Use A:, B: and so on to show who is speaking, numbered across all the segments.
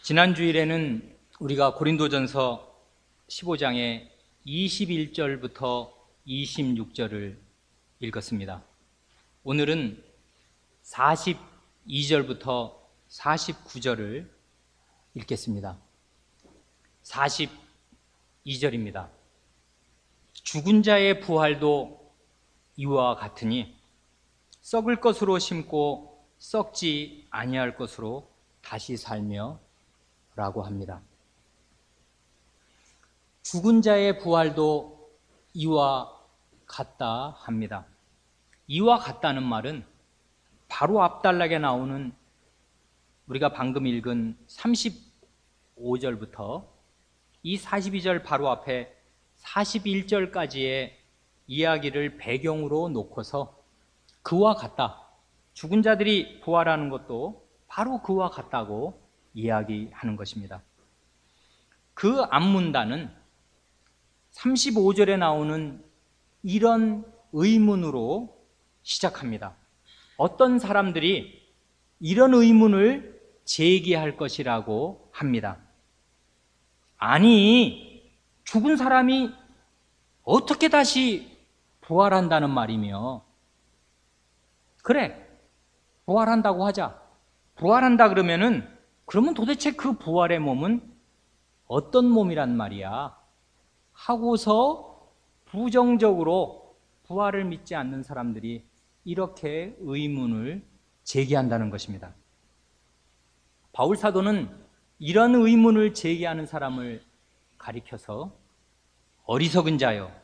A: 지난 주일에는 우리가 고린도전서 15장의 21절부터 26절을 읽었습니다. 오늘은 42절부터 49절을 읽겠습니다. 42절입니다. 죽은 자의 부활도 이와 같으니 썩을 것으로 심고 썩지 아니할 것으로 다시 살며 라고 합니다. 죽은 자의 부활도 이와 같다 합니다. 이와 같다는 말은 바로 앞단락에 나오는 우리가 방금 읽은 35절부터 이 42절 바로 앞에 41절까지의 이야기를 배경으로 놓고서 그와 같다, 죽은 자들이 부활하는 것도 바로 그와 같다고 이야기하는 것입니다. 그 앞문단은 35절에 나오는 이런 의문으로 시작합니다. 어떤 사람들이 이런 의문을 제기할 것이라고 합니다. 아니, 죽은 사람이 어떻게 다시 부활한다는 말이며, 그래, 부활한다고 하자. 부활한다 그러면 도대체 그 부활의 몸은 어떤 몸이란 말이야? 하고서 부정적으로 부활을 믿지 않는 사람들이 이렇게 의문을 제기한다는 것입니다. 바울 사도는 이런 의문을 제기하는 사람을 가리켜서 어리석은 자요,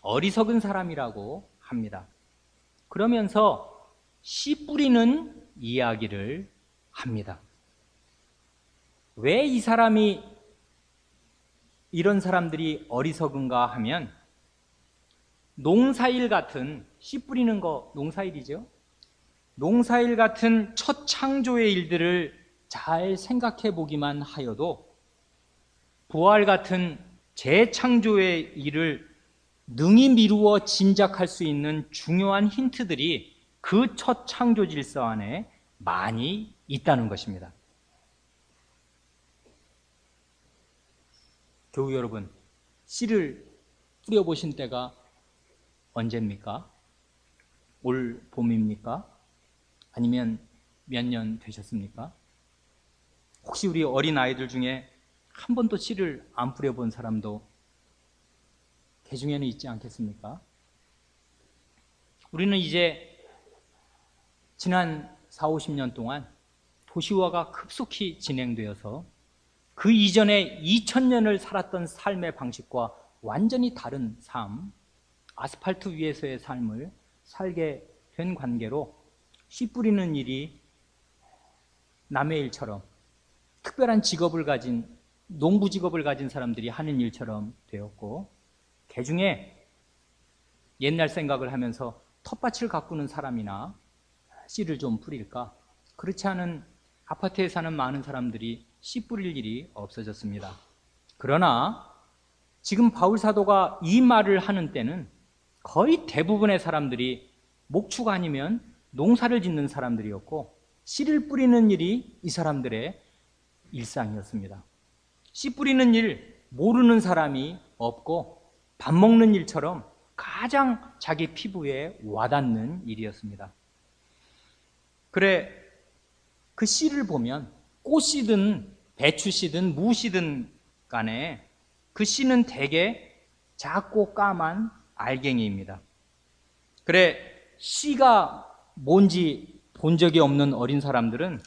A: 어리석은 사람이라고 합니다. 그러면서 씨 뿌리는 이야기를 합니다. 왜 이 사람이, 이런 사람들이 어리석은가 하면, 농사일 같은, 씨 뿌리는 거 농사일이죠. 농사일 같은 첫 창조의 일들을 잘 생각해 보기만 하여도 부활 같은 재창조의 일을 능히 미루어 짐작할 수 있는 중요한 힌트들이 그 첫 창조 질서 안에 많이 있다는 것입니다. 교우 여러분, 씨를 뿌려보신 때가 언제입니까? 올 봄입니까? 아니면 몇 년 되셨습니까? 혹시 우리 어린 아이들 중에 한 번도 씨를 안 뿌려본 사람도 개 중에는 있지 않겠습니까? 우리는 이제 지난 40-50년 동안 도시화가 급속히 진행되어서 그 이전에 2000년을 살았던 삶의 방식과 완전히 다른 삶, 아스팔트 위에서의 삶을 살게 된 관계로 씨 뿌리는 일이 남의 일처럼, 특별한 직업을 가진, 농부 직업을 가진 사람들이 하는 일처럼 되었고, 개중에 옛날 생각을 하면서 텃밭을 가꾸는 사람이나 씨를 좀 뿌릴까? 그렇지 않은 아파트에 사는 많은 사람들이 씨 뿌릴 일이 없어졌습니다. 그러나 지금 바울 사도가 이 말을 하는 때는 거의 대부분의 사람들이 목축 아니면 농사를 짓는 사람들이었고, 씨를 뿌리는 일이 이 사람들의 일상이었습니다. 씨 뿌리는 일 모르는 사람이 없고, 밥 먹는 일처럼 가장 자기 피부에 와닿는 일이었습니다. 그래, 그 씨를 보면 꽃이든 배추씨든 무씨든 간에 그 씨는 대개 작고 까만 알갱이입니다. 그래, 씨가 뭔지 본 적이 없는 어린 사람들은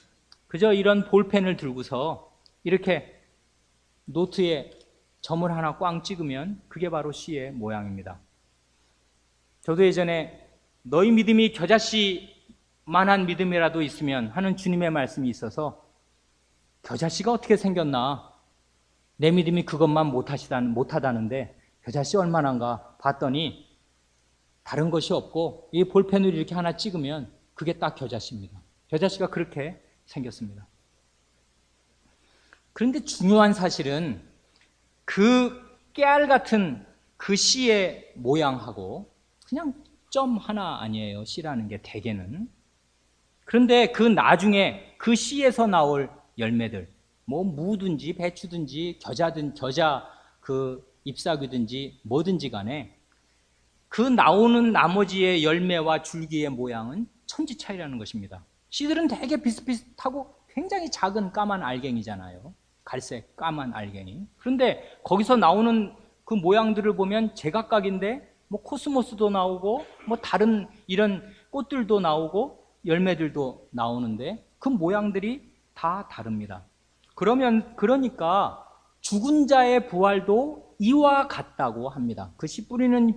A: 그저 이런 볼펜을 들고서 이렇게 노트에 점을 하나 꽝 찍으면 그게 바로 씨의 모양입니다. 저도 예전에 너희 믿음이 겨자씨만한 믿음이라도 있으면 하는 주님의 말씀이 있어서 겨자씨가 어떻게 생겼나, 내 믿음이 그것만 못하다는데 겨자씨 얼마나인가 봤더니 다른 것이 없고 이 볼펜으로 이렇게 하나 찍으면 그게 딱 겨자씨입니다. 겨자씨가 그렇게 생겼습니다. 그런데 중요한 사실은 그 깨알 같은 그 씨의 모양하고 그냥 점 하나 아니에요, 씨라는 게 대개는. 그런데 그 나중에 그 씨에서 나올 열매들, 뭐 무든지 배추든지 겨자 잎사귀든지 뭐든지 간에 그 나오는 나머지의 열매와 줄기의 모양은 천지 차이라는 것입니다. 씨들은 되게 비슷비슷하고 굉장히 작은 까만 알갱이잖아요. 갈색 까만 알갱이. 그런데 거기서 나오는 그 모양들을 보면 제각각인데 뭐 코스모스도 나오고 뭐 다른 이런 꽃들도 나오고 열매들도 나오는데 그 모양들이 다 다릅니다. 그러니까 죽은 자의 부활도 이와 같다고 합니다. 그 씨 뿌리는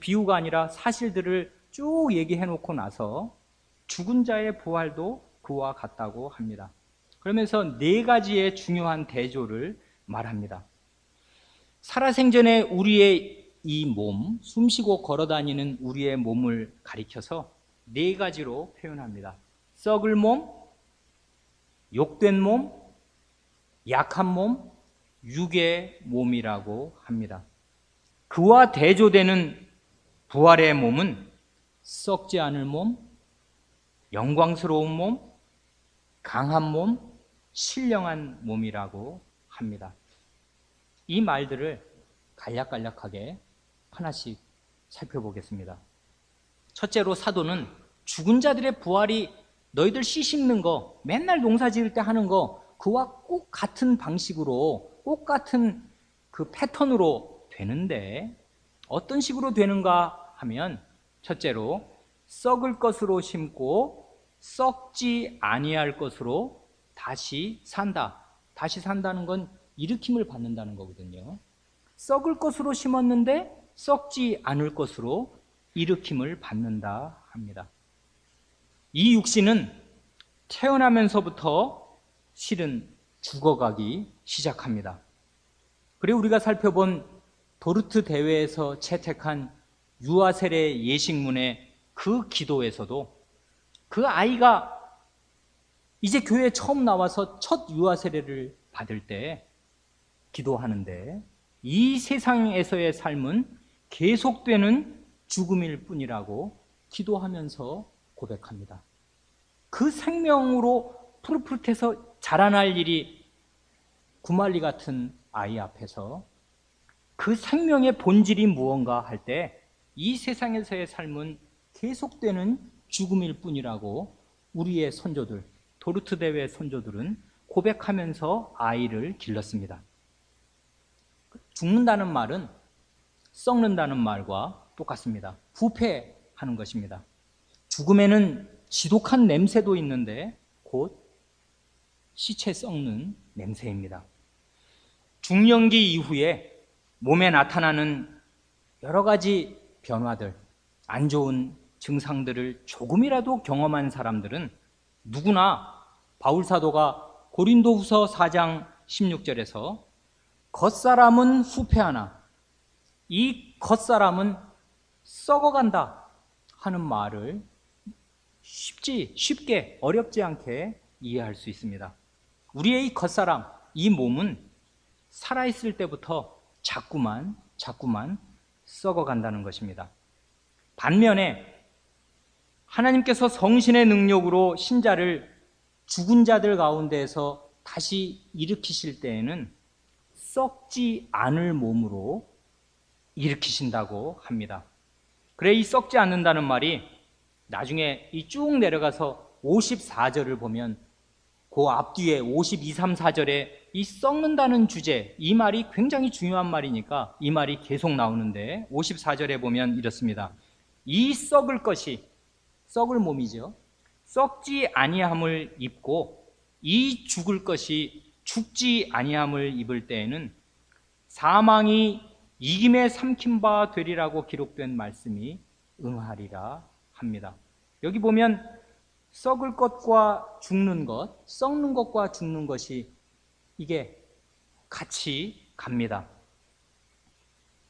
A: 비유가 아니라 사실들을 쭉 얘기해 놓고 나서 죽은 자의 부활도 그와 같다고 합니다. 그러면서 네 가지의 중요한 대조를 말합니다. 살아생전에 우리의 이 몸, 숨쉬고 걸어다니는 우리의 몸을 가리켜서 네 가지로 표현합니다. 썩을 몸, 욕된 몸, 약한 몸, 육의 몸이라고 합니다. 그와 대조되는 부활의 몸은 썩지 않을 몸, 영광스러운 몸, 강한 몸, 신령한 몸이라고 합니다. 이 말들을 간략간략하게 하나씩 살펴보겠습니다. 첫째로 사도는 죽은 자들의 부활이 너희들 씨 심는 거, 맨날 농사 지을 때 하는 거, 그와 꼭 같은 방식으로, 꼭 같은 그 패턴으로 되는데 어떤 식으로 되는가 하면 첫째로 썩을 것으로 심고 썩지 아니할 것으로 다시 산다. 다시 산다는 건 일으킴을 받는다는 거거든요. 썩을 것으로 심었는데 썩지 않을 것으로 일으킴을 받는다 합니다. 이 육신은 태어나면서부터 실은 죽어가기 시작합니다. 그리고 우리가 살펴본 도르트 대회에서 채택한 유아세례 예식문의 그 기도에서도 그 아이가 이제 교회에 처음 나와서 첫 유아세례를 받을 때 기도하는데 이 세상에서의 삶은 계속되는 죽음일 뿐이라고 기도하면서 고백합니다. 그 생명으로 푸릇푸릇해서 자라날 일이 구말리 같은 아이 앞에서 그 생명의 본질이 무언가 할 때 이 세상에서의 삶은 계속되는 죽음일 뿐이라고 우리의 선조들, 도르트 대회 선조들은 고백하면서 아이를 길렀습니다. 죽는다는 말은 썩는다는 말과 똑같습니다. 부패하는 것입니다. 죽음에는 지독한 냄새도 있는데 곧 시체 썩는 냄새입니다. 중년기 이후에 몸에 나타나는 여러 가지 변화들, 안 좋은 증상들을 조금이라도 경험한 사람들은 누구나 바울 사도가 고린도후서 4장 16절에서 겉사람은 후패하나 이 겉사람은 썩어간다 하는 말을 쉽게 어렵지 않게 이해할 수 있습니다. 우리의 이 겉사람, 이 몸은 살아있을 때부터 자꾸만 썩어간다는 것입니다. 반면에 하나님께서 성신의 능력으로 신자를 죽은 자들 가운데에서 다시 일으키실 때에는 썩지 않을 몸으로 일으키신다고 합니다. 그래 이 썩지 않는다는 말이 나중에 이 쭉 내려가서 54절을 보면 그 앞뒤에 52, 3, 4절에 이 썩는다는 주제, 이 말이 굉장히 중요한 말이니까 이 말이 계속 나오는데 54절에 보면 이렇습니다. 이 썩을 것이, 썩을 몸이죠, 썩지 아니함을 입고 이 죽을 것이 죽지 아니함을 입을 때에는 사망이 이김에 삼킨 바 되리라고 기록된 말씀이 응하리라 합니다. 여기 보면 썩을 것과 죽는 것, 썩는 것과 죽는 것이 이게 같이 갑니다.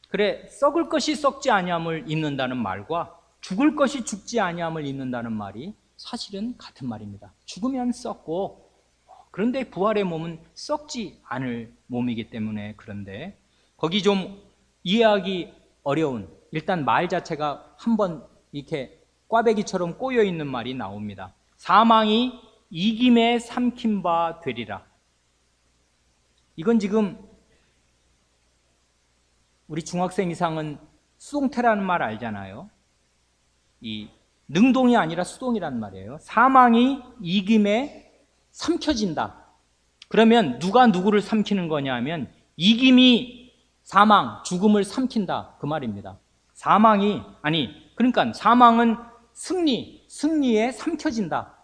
A: 그래, 썩을 것이 썩지 아니함을 입는다는 말과 죽을 것이 죽지 아니함을 입는다는 말이 사실은 같은 말입니다. 죽으면 썩고, 그런데 부활의 몸은 썩지 않을 몸이기 때문에 그런데 거기 좀 이해하기 어려운, 일단 말 자체가 한번 이렇게 꽈배기처럼 꼬여 있는 말이 나옵니다. 사망이 이김에 삼킨 바 되리라. 이건 지금 우리 중학생 이상은 수동태라는 말 알잖아요. 이 능동이 아니라 수동이라는 말이에요. 사망이 이김에 삼켜진다. 그러면 누가 누구를 삼키는 거냐 하면 이김이 사망, 죽음을 삼킨다. 그 말입니다. 그러니까 사망은 승리에 삼켜진다.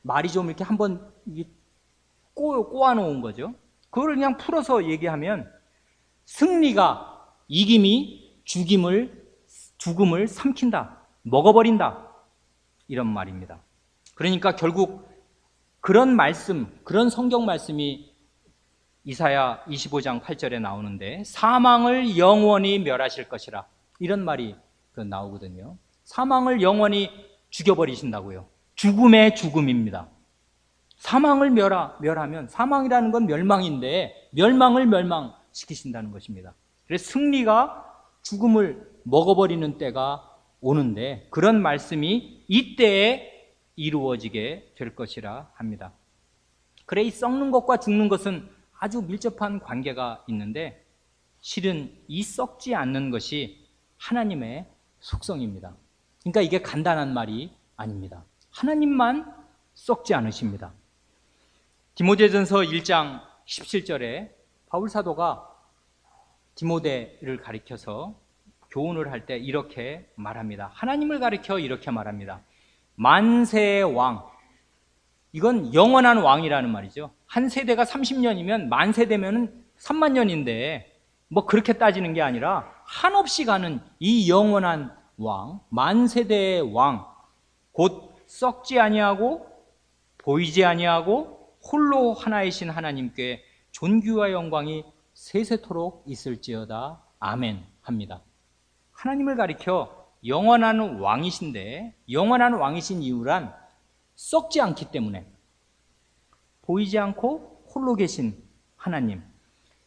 A: 말이 좀 이렇게 한번 꼬아놓은 거죠. 그걸 그냥 풀어서 얘기하면 승리가 이김이 죽음을 삼킨다. 먹어버린다. 이런 말입니다. 그러니까 결국 그런 성경 말씀이 이사야 25장 8절에 나오는데 사망을 영원히 멸하실 것이라. 이런 말이 나오거든요. 사망을 영원히 죽여버리신다고요. 죽음의 죽음입니다. 사망을 멸하면 사망이라는 건 멸망인데 멸망을 멸망시키신다는 것입니다. 그래서 승리가 죽음을 먹어버리는 때가 오는데 그런 말씀이 이때에 이루어지게 될 것이라 합니다. 그래, 이 썩는 것과 죽는 것은 아주 밀접한 관계가 있는데 실은 이 썩지 않는 것이 하나님의 속성입니다. 그러니까 이게 간단한 말이 아닙니다. 하나님만 썩지 않으십니다. 디모데전서 1장 17절에 바울 사도가 디모데를 가리켜서 교훈을 할 때 이렇게 말합니다. 하나님을 가리켜 이렇게 말합니다. 만세의 왕, 이건 영원한 왕이라는 말이죠. 한 세대가 30년이면 만 세대면 3만 년인데 뭐 그렇게 따지는 게 아니라 한없이 가는 이 영원한 왕, 만세대의 왕, 곧 썩지 아니하고 보이지 아니하고 홀로 하나이신 하나님께 존귀와 영광이 세세토록 있을지어다. 아멘 합니다. 하나님을 가리켜 영원한 왕이신데, 영원한 왕이신 이유란 썩지 않기 때문에, 보이지 않고 홀로 계신 하나님,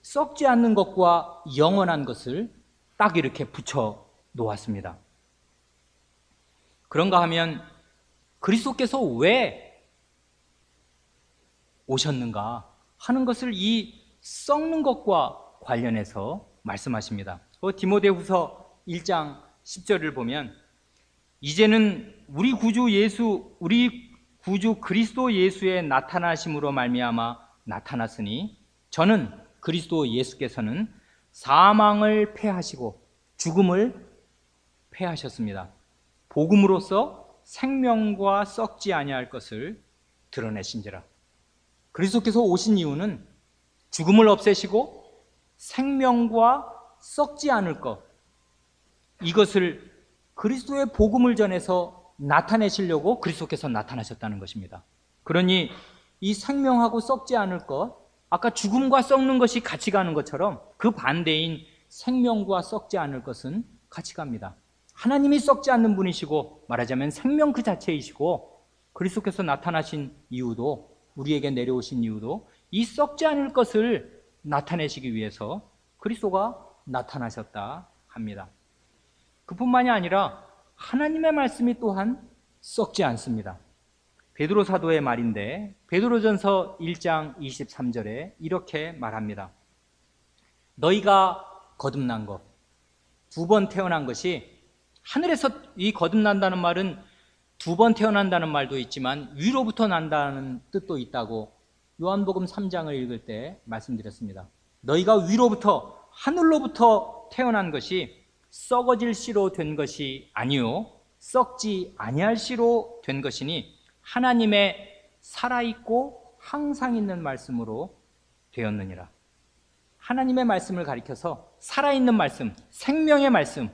A: 썩지 않는 것과 영원한 것을 딱 이렇게 붙여 놓았습니다. 그런가 하면 그리스도께서 왜 오셨는가 하는 것을 이 썩는 것과 관련해서 말씀하십니다. 디모데후서 1장 10절을 보면 이제는 우리 구주 그리스도 예수의 나타나심으로 말미암아 나타났으니 저는 그리스도 예수께서는 사망을 패하시고 죽음을 패하셨습니다. 복음으로써 생명과 썩지 아니할 것을 드러내신지라. 그리스도께서 오신 이유는 죽음을 없애시고 생명과 썩지 않을 것, 이것을 그리스도의 복음을 전해서 나타내시려고 그리스도께서 나타나셨다는 것입니다. 그러니 이 생명하고 썩지 않을 것, 아까 죽음과 썩는 것이 같이 가는 것처럼 그 반대인 생명과 썩지 않을 것은 같이 갑니다. 하나님이 썩지 않는 분이시고 말하자면 생명 그 자체이시고 그리스도께서 나타나신 이유도, 우리에게 내려오신 이유도 이 썩지 않을 것을 나타내시기 위해서 그리스도가 나타나셨다 합니다. 그뿐만이 아니라 하나님의 말씀이 또한 썩지 않습니다. 베드로 사도의 말인데 베드로전서 1장 23절에 이렇게 말합니다. 너희가 거듭난 것, 두 번 태어난 것이, 하늘에서 이 거듭난다는 말은 두 번 태어난다는 말도 있지만 위로부터 난다는 뜻도 있다고 요한복음 3장을 읽을 때 말씀드렸습니다. 너희가 위로부터, 하늘로부터 태어난 것이 썩어질 씨로 된 것이 아니요 썩지 아니할 씨로 된 것이니 하나님의 살아있고 항상 있는 말씀으로 되었느니라. 하나님의 말씀을 가리켜서 살아있는 말씀, 생명의 말씀,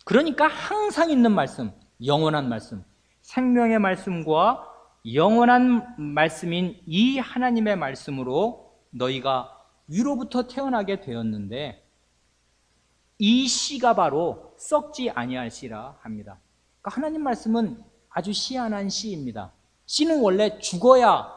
A: 그러니까 항상 있는 말씀, 영원한 말씀, 생명의 말씀과 영원한 말씀인 이 하나님의 말씀으로 너희가 위로부터 태어나게 되었는데 이 씨가 바로 썩지 아니할 씨라 합니다. 그러니까 하나님 말씀은 아주 희한한 씨입니다. 씨는 원래 죽어야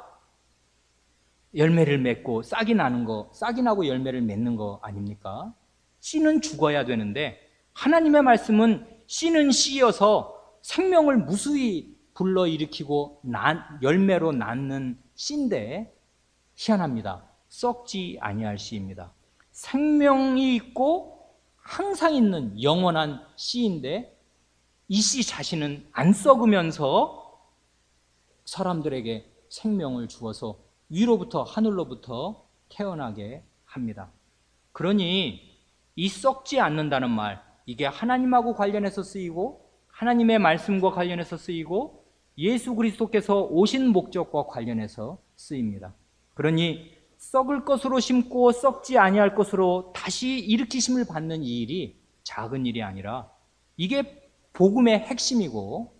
A: 열매를 맺고 싹이 나는 거, 싹이 나고 열매를 맺는 거 아닙니까? 씨는 죽어야 되는데 하나님의 말씀은 씨는 씨여서 생명을 무수히 불러일으키고 열매로 낳는 씨인데 희한합니다. 썩지 아니할 씨입니다. 생명이 있고 항상 있는 영원한 씨인데 이 씨 자신은 안 썩으면서 사람들에게 생명을 주어서 위로부터 하늘로부터 태어나게 합니다. 그러니 이 썩지 않는다는 말, 이게 하나님하고 관련해서 쓰이고 하나님의 말씀과 관련해서 쓰이고 예수 그리스도께서 오신 목적과 관련해서 쓰입니다. 그러니 썩을 것으로 심고 썩지 아니할 것으로 다시 일으키심을 받는 이 일이 작은 일이 아니라 이게 복음의 핵심이고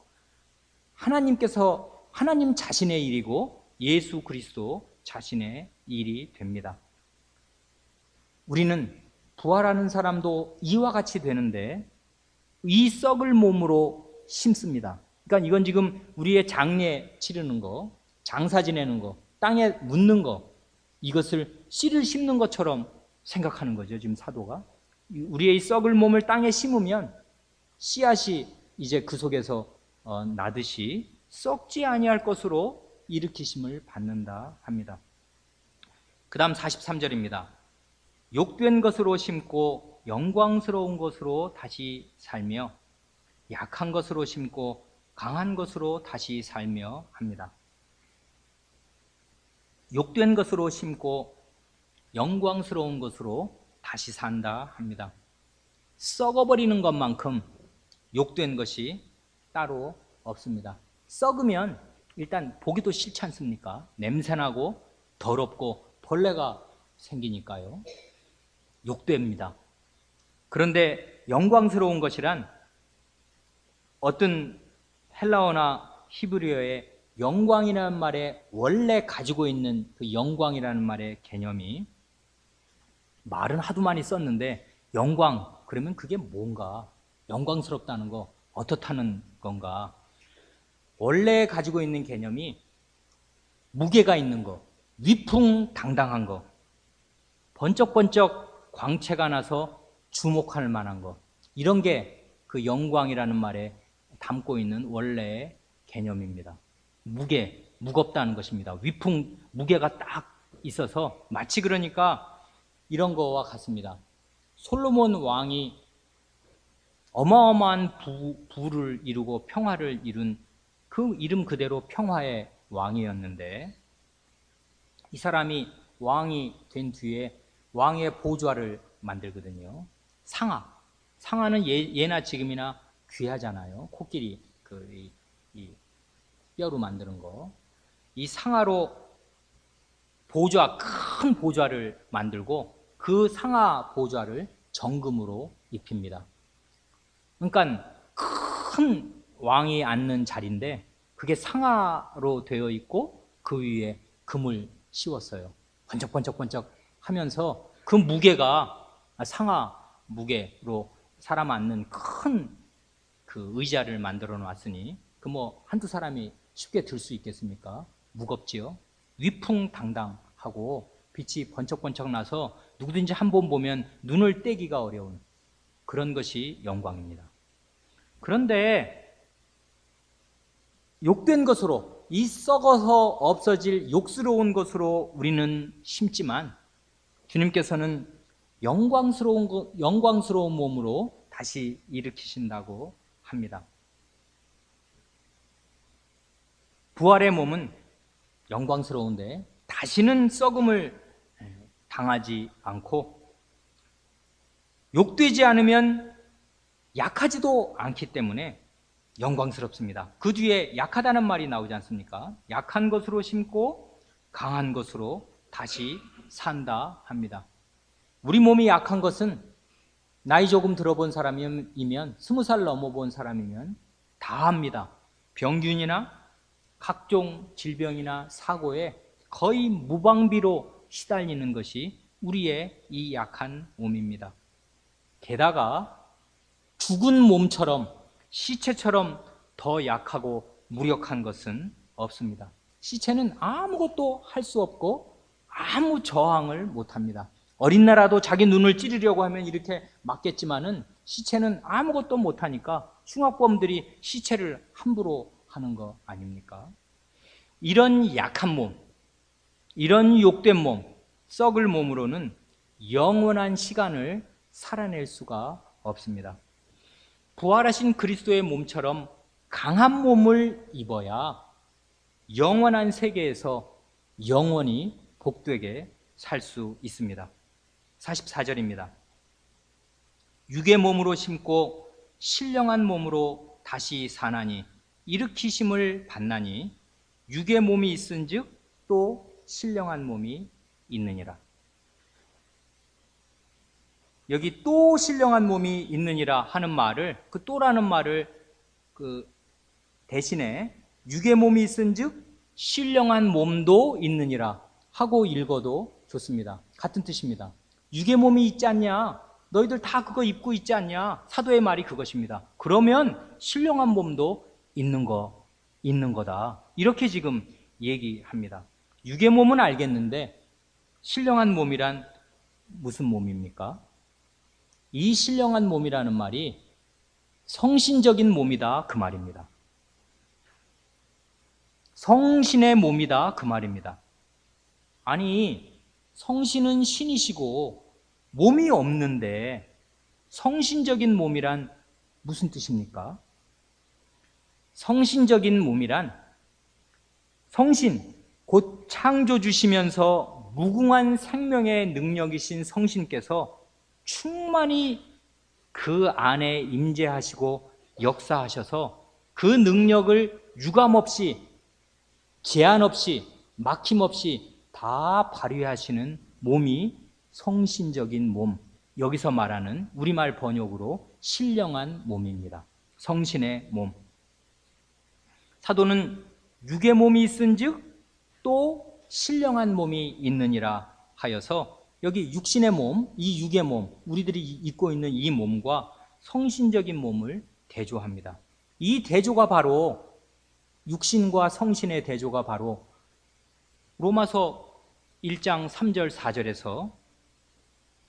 A: 하나님 자신의 일이고 예수 그리스도 자신의 일이 됩니다. 우리는 부활하는 사람도 이와 같이 되는데 이 썩을 몸으로 심습니다. 그러니까 이건 지금 우리의 장례 치르는 거, 장사 지내는 거, 땅에 묻는 거, 이것을 씨를 심는 것처럼 생각하는 거죠. 지금 사도가 우리의 썩을 몸을 땅에 심으면 씨앗이 이제 그 속에서 나듯이 썩지 아니할 것으로 일으키심을 받는다 합니다. 그 다음 43절입니다. 욕된 것으로 심고 영광스러운 것으로 다시 살며 약한 것으로 심고 강한 것으로 다시 살며 합니다. 욕된 것으로 심고 영광스러운 것으로 다시 산다 합니다. 썩어버리는 것만큼 욕된 것이 따로 없습니다. 썩으면 일단 보기도 싫지 않습니까? 냄새나고 더럽고 벌레가 생기니까요. 욕됩니다. 그런데 영광스러운 것이란 어떤 헬라어나 히브리어의 영광이라는 말에 원래 가지고 있는 그 영광이라는 말의 개념이 말은 하도 많이 썼는데 영광 그러면 그게 뭔가 영광스럽다는 거 어떻다는 건가 원래 가지고 있는 개념이 무게가 있는 거 위풍당당한 거 번쩍번쩍 광채가 나서 주목할 만한 거 이런 게 그 영광이라는 말에 담고 있는 원래의 개념입니다. 무겁다는 것입니다. 무게가 딱 있어서 마치 그러니까 이런 거와 같습니다. 솔로몬 왕이 어마어마한 부를 이루고 평화를 이룬 그 이름 그대로 평화의 왕이었는데 이 사람이 왕이 된 뒤에 왕의 보좌를 만들거든요. 상아는 예나 지금이나 귀하잖아요. 코끼리 이 뼈로 만드는 거. 이 상아로 큰 보좌를 만들고 그 상아 보좌를 정금으로 입힙니다. 그러니까 큰 왕이 앉는 자리인데 그게 상아로 되어 있고 그 위에 금을 씌웠어요. 번쩍번쩍번쩍 하면서 그 무게가 상아 무게로 사람 앉는 큰 그 의자를 만들어 놨으니 그 뭐 한두 사람이 쉽게 들 수 있겠습니까? 무겁지요. 위풍당당하고 빛이 번쩍번쩍 나서 누구든지 한 번 보면 눈을 떼기가 어려운 그런 것이 영광입니다. 그런데 욕된 것으로 이 썩어서 없어질 욕스러운 것으로 우리는 심지만 주님께서는 영광스러운 몸으로 다시 일으키신다고 합니다. 부활의 몸은 영광스러운데 다시는 썩음을 당하지 않고 욕되지 않으면 약하지도 않기 때문에 영광스럽습니다. 그 뒤에 약하다는 말이 나오지 않습니까? 약한 것으로 심고 강한 것으로 다시 산다 합니다. 우리 몸이 약한 것은 나이 조금 들어본 사람이면 20살 넘어본 사람이면 다 합니다. 병균이나 각종 질병이나 사고에 거의 무방비로 시달리는 것이 우리의 이 약한 몸입니다. 게다가 죽은 몸처럼 시체처럼 더 약하고 무력한 것은 없습니다. 시체는 아무것도 할 수 없고 아무 저항을 못합니다. 어린 나라도 자기 눈을 찌르려고 하면 이렇게 맞겠지만은 시체는 아무것도 못하니까 흉악범들이 시체를 함부로 하는 거 아닙니까? 이런 약한 몸, 이런 욕된 몸, 썩을 몸으로는 영원한 시간을 살아낼 수가 없습니다. 부활하신 그리스도의 몸처럼 강한 몸을 입어야 영원한 세계에서 영원히 복되게 살 수 있습니다. 44절입니다. 육의 몸으로 심고 신령한 몸으로 다시 사나니 일으키심을 받나니 육의 몸이 있은즉 또 신령한 몸이 있느니라. 여기 또 신령한 몸이 있느니라 하는 말을, 그 또라는 말을 대신에 육의 몸이 있은즉 신령한 몸도 있느니라 하고 읽어도 좋습니다. 같은 뜻입니다. 육의 몸이 있지 않냐? 너희들 다 그거 입고 있지 않냐? 사도의 말이 그것입니다. 그러면 신령한 몸도 있는 거다. 이렇게 지금 얘기합니다. 육의 몸은 알겠는데 신령한 몸이란 무슨 몸입니까? 이 신령한 몸이라는 말이 성신적인 몸이다 그 말입니다. 성신의 몸이다 그 말입니다. 아니, 성신은 신이시고 몸이 없는데 성신적인 몸이란 무슨 뜻입니까? 성신적인 몸이란 성신, 곧 창조주시면서 무궁한 생명의 능력이신 성신께서 충만히 그 안에 임재하시고 역사하셔서 그 능력을 유감없이, 제한 없이, 막힘 없이 다 발휘하시는 몸이 성신적인 몸, 여기서 말하는 우리말 번역으로 신령한 몸입니다. 성신의 몸. 사도는 육의 몸이 있은즉 또 신령한 몸이 있느니라 하여서 여기 육신의 몸, 이 육의 몸, 우리들이 입고 있는 이 몸과 성신적인 몸을 대조합니다. 이 대조가 바로, 육신과 성신의 대조가 바로 로마서 1장 3절 4절에서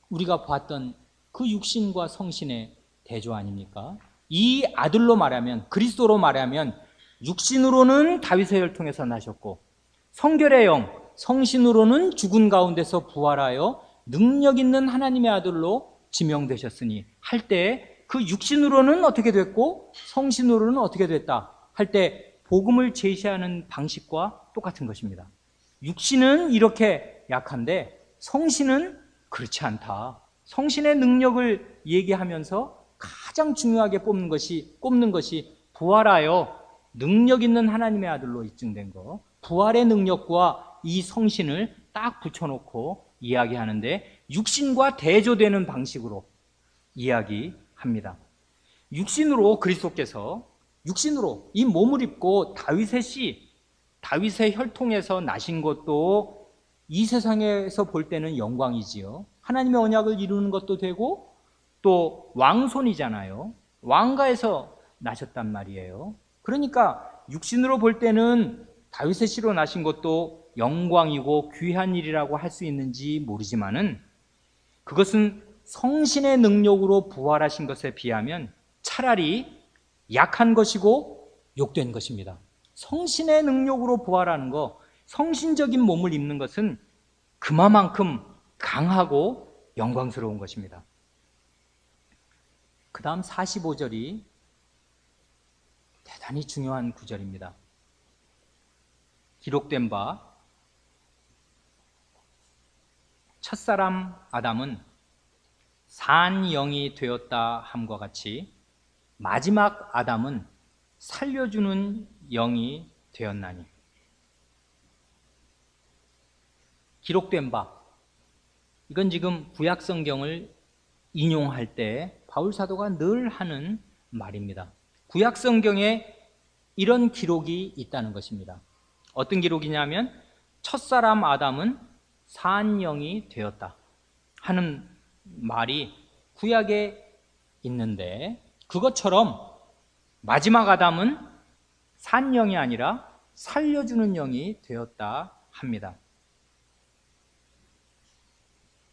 A: 우리가 봤던 그 육신과 성신의 대조 아닙니까? 이 아들로 말하면, 그리스도로 말하면 육신으로는 다윗의 혈통에서 나셨고 성결의 영, 성신으로는 죽은 가운데서 부활하여 능력 있는 하나님의 아들로 지명되셨으니 할 때 그 육신으로는 어떻게 됐고 성신으로는 어떻게 됐다 할 때 복음을 제시하는 방식과 똑같은 것입니다. 육신은 이렇게 약한데 성신은 그렇지 않다. 성신의 능력을 얘기하면서 가장 중요하게 꼽는 것이 부활하여 능력 있는 하나님의 아들로 입증된 것, 부활의 능력과 이 성신을 딱 붙여놓고 이야기하는데 육신과 대조되는 방식으로 이야기합니다. 육신으로 그리스도께서 육신으로 이 몸을 입고 다윗의 혈통에서 나신 것도 이 세상에서 볼 때는 영광이지요. 하나님의 언약을 이루는 것도 되고 또 왕손이잖아요. 왕가에서 나셨단 말이에요. 그러니까 육신으로 볼 때는 다윗의 씨로 나신 것도 영광이고 귀한 일이라고 할 수 있는지 모르지만은 그것은 성신의 능력으로 부활하신 것에 비하면 차라리 약한 것이고 욕된 것입니다. 성신의 능력으로 부활하는 것, 성신적인 몸을 입는 것은 그만큼 강하고 영광스러운 것입니다. 그 다음 45절이 대단히 중요한 구절입니다. 기록된 바 첫사람 아담은 산 영이 되었다 함과 같이 마지막 아담은 살려주는 영이 되었나니. 기록된 바, 이건 지금 구약 성경을 인용할 때 바울 사도가 늘 하는 말입니다. 구약 성경에 이런 기록이 있다는 것입니다. 어떤 기록이냐면 첫사람 아담은 산 영이 되었다 하는 말이 구약에 있는데 그것처럼 마지막 아담은 산 영이 아니라 살려주는 영이 되었다 합니다.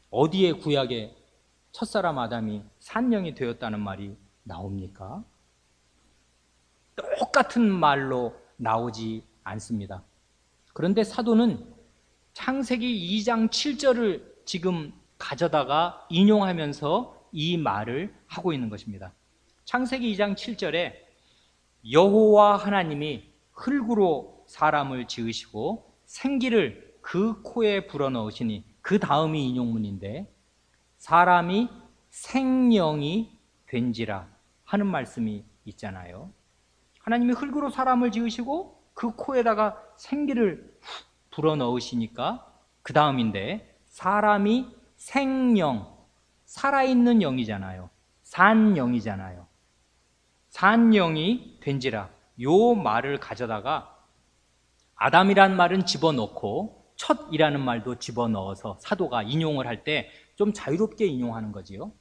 A: 어디에 구약에 첫사람 아담이 산 영이 되었다는 말이 나옵니까? 똑같은 말로 나오지 않습니다. 그런데 사도는 창세기 2장 7절을 지금 가져다가 인용하면서 이 말을 하고 있는 것입니다. 창세기 2장 7절에 여호와 하나님이 흙으로 사람을 지으시고 생기를 그 코에 불어넣으시니, 그 다음이 인용문인데 사람이 생령이 된지라 하는 말씀이 있잖아요. 하나님이 흙으로 사람을 지으시고 그 코에다가 생기를 불어넣으시니까 그 다음인데, 사람이 생령, 살아있는 영이잖아요. 산영이잖아요. 산영이 된지라, 요 말을 가져다가 아담이란 말은 집어넣고 첫이라는 말도 집어넣어서 사도가 인용을 할 때 좀 자유롭게 인용하는 거지요.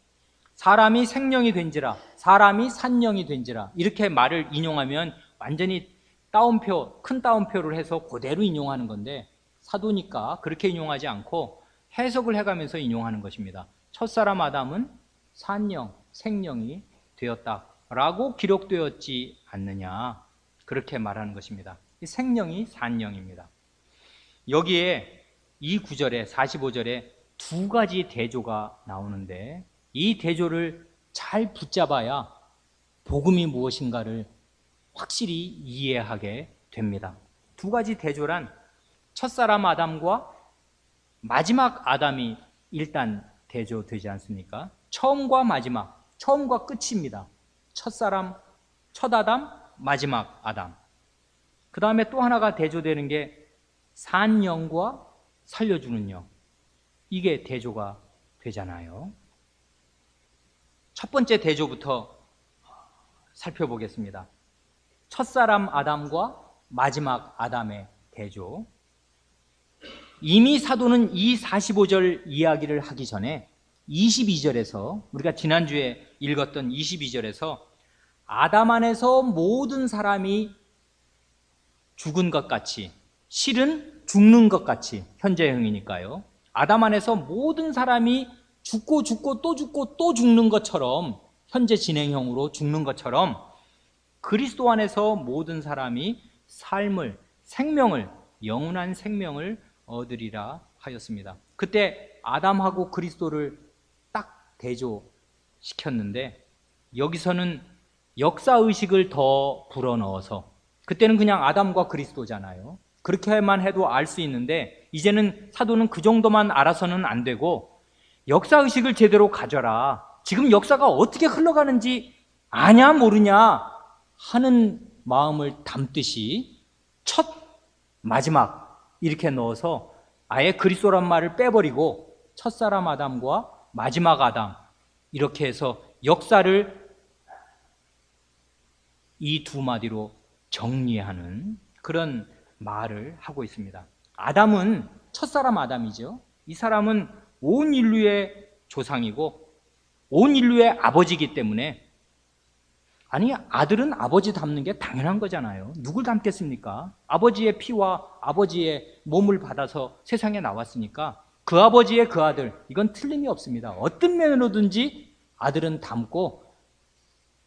A: 사람이 생령이 된지라, 사람이 산령이 된지라, 이렇게 말을 인용하면 완전히 따옴표, 큰 따옴표를 해서 그대로 인용하는 건데, 사도니까 그렇게 인용하지 않고 해석을 해가면서 인용하는 것입니다. 첫사람 아담은 산령, 생령이 되었다라고 기록되었지 않느냐, 그렇게 말하는 것입니다. 이 생령이 산령입니다. 여기에 이 구절에 45절에 두 가지 대조가 나오는데, 이 대조를 잘 붙잡아야 복음이 무엇인가를 확실히 이해하게 됩니다. 두 가지 대조란, 첫사람 아담과 마지막 아담이 일단 대조되지 않습니까? 처음과 마지막, 처음과 끝입니다. 첫사람, 첫 아담, 마지막 아담. 그 다음에 또 하나가 대조되는 게 산영과 살려주는 영, 이게 대조가 되잖아요. 첫 번째 대조부터 살펴보겠습니다. 첫사람 아담과 마지막 아담의 대조. 이미 사도는 이 45절 이야기를 하기 전에 22절에서, 우리가 지난주에 읽었던 22절에서 아담 안에서 모든 사람이 죽은 것 같이, 실은 죽는 것 같이, 현재형이니까요. 아담 안에서 모든 사람이 죽고 또 죽는 것처럼, 현재 진행형으로 죽는 것처럼 그리스도 안에서 모든 사람이 삶을, 생명을, 영원한 생명을 얻으리라 하였습니다. 그때 아담하고 그리스도를 딱 대조시켰는데, 여기서는 역사의식을 더 불어넣어서, 그때는 그냥 아담과 그리스도잖아요. 그렇게만 해도 알 수 있는데, 이제는 사도는 그 정도만 알아서는 안 되고 역사의식을 제대로 가져라, 지금 역사가 어떻게 흘러가는지 아냐 모르냐 하는 마음을 담듯이 첫, 마지막 이렇게 넣어서 아예 그리스도란 말을 빼버리고 첫사람 아담과 마지막 아담, 이렇게 해서 역사를 이 두 마디로 정리하는 그런 말을 하고 있습니다. 아담은 첫사람 아담이죠. 이 사람은 온 인류의 조상이고 온 인류의 아버지이기 때문에, 아니, 아들은 아버지 닮는 게 당연한 거잖아요. 누굴 닮겠습니까? 아버지의 피와 아버지의 몸을 받아서 세상에 나왔으니까 그 아버지의 그 아들, 이건 틀림이 없습니다. 어떤 면으로든지 아들은 닮고,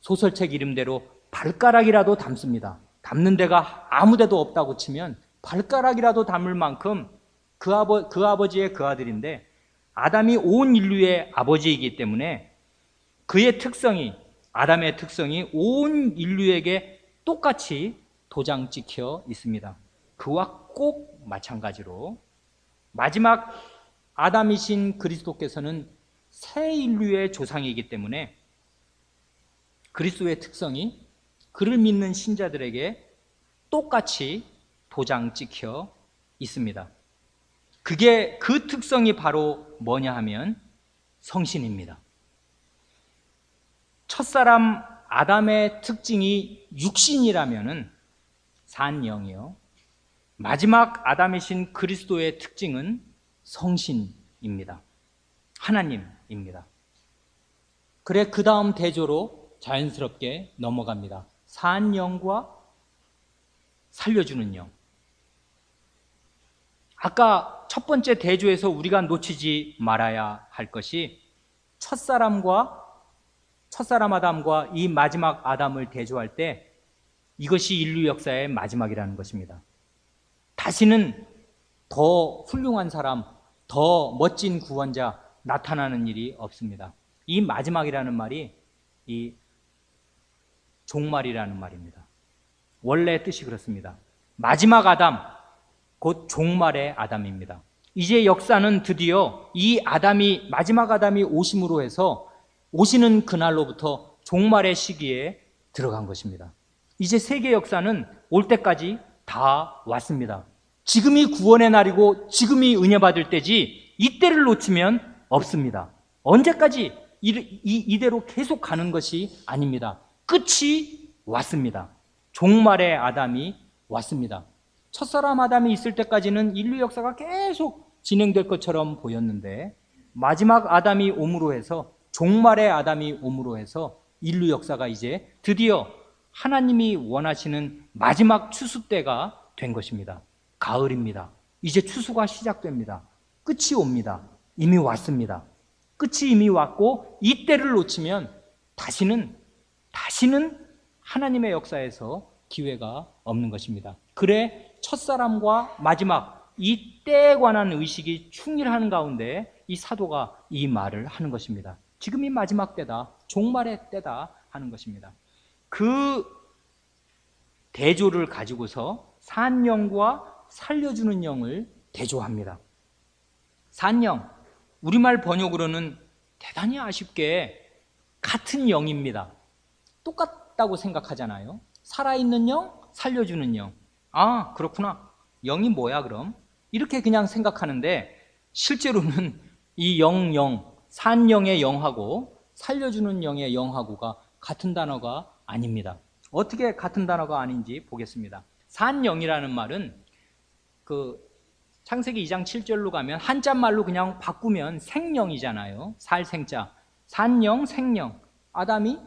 A: 소설책 이름대로 발가락이라도 닮습니다. 닮는 데가 아무 데도 없다고 치면 발가락이라도 닮을 만큼 그 아버지의 그 아들인데, 아담이 온 인류의 아버지이기 때문에 그의 특성이, 아담의 특성이 온 인류에게 똑같이 도장 찍혀 있습니다. 그와 꼭 마찬가지로 마지막 아담이신 그리스도께서는 새 인류의 조상이기 때문에 그리스도의 특성이 그를 믿는 신자들에게 똑같이 도장 찍혀 있습니다. 그게, 그 특성이 바로 뭐냐 하면 성신입니다. 첫사람 아담의 특징이 육신이라면은 산영이요, 마지막 아담이신 그리스도의 특징은 성신입니다. 하나님입니다. 그래, 그 다음 대조로 자연스럽게 넘어갑니다. 산영과 살려주는 영. 아까 첫 번째 대조에서 우리가 놓치지 말아야 할 것이, 첫사람 아담과 이 마지막 아담을 대조할 때 이것이 인류 역사의 마지막이라는 것입니다. 다시는 더 훌륭한 사람, 더 멋진 구원자 나타나는 일이 없습니다. 이 마지막이라는 말이 이 종말이라는 말입니다. 원래 뜻이 그렇습니다. 마지막 아담, 곧 종말의 아담입니다. 이제 역사는 드디어 이 아담이, 마지막 아담이 오심으로 해서 오시는 그날로부터 종말의 시기에 들어간 것입니다. 이제 세계 역사는 올 때까지 다 왔습니다. 지금이 구원의 날이고 지금이 은혜 받을 때지 이때를 놓치면 없습니다. 언제까지 이대로 계속 가는 것이 아닙니다. 끝이 왔습니다. 종말의 아담이 왔습니다. 첫사람 아담이 있을 때까지는 인류 역사가 계속 진행될 것처럼 보였는데 마지막 아담이 옴으로 해서, 종말의 아담이 옴으로 해서 인류 역사가 이제 드디어 하나님이 원하시는 마지막 추수 때가 된 것입니다. 가을입니다. 이제 추수가 시작됩니다. 끝이 옵니다. 이미 왔습니다. 끝이 이미 왔고 이 때를 놓치면 다시는 하나님의 역사에서 기회가 없는 것입니다. 그래 첫사람과 마지막 이 때에 관한 의식이 충실하는 가운데 이 사도가 이 말을 하는 것입니다. 지금이 마지막 때다, 종말의 때다 하는 것입니다. 그 대조를 가지고서 산 영과 살려주는 영을 대조합니다. 산 영, 우리말 번역으로는 대단히 아쉽게 같은 영입니다. 똑같다고 생각하잖아요. 살아있는 영, 살려주는 영. 아, 그렇구나. 영이 뭐야 그럼? 이렇게 그냥 생각하는데 실제로는 이 산 영의 영하고 살려주는 영의 영하고가 같은 단어가 아닙니다. 어떻게 같은 단어가 아닌지 보겠습니다. 산 영이라는 말은 창세기 2장 7절로 가면 한자말로 그냥 바꾸면 생령이잖아요. 살 생자. 산영, 생령. 아담이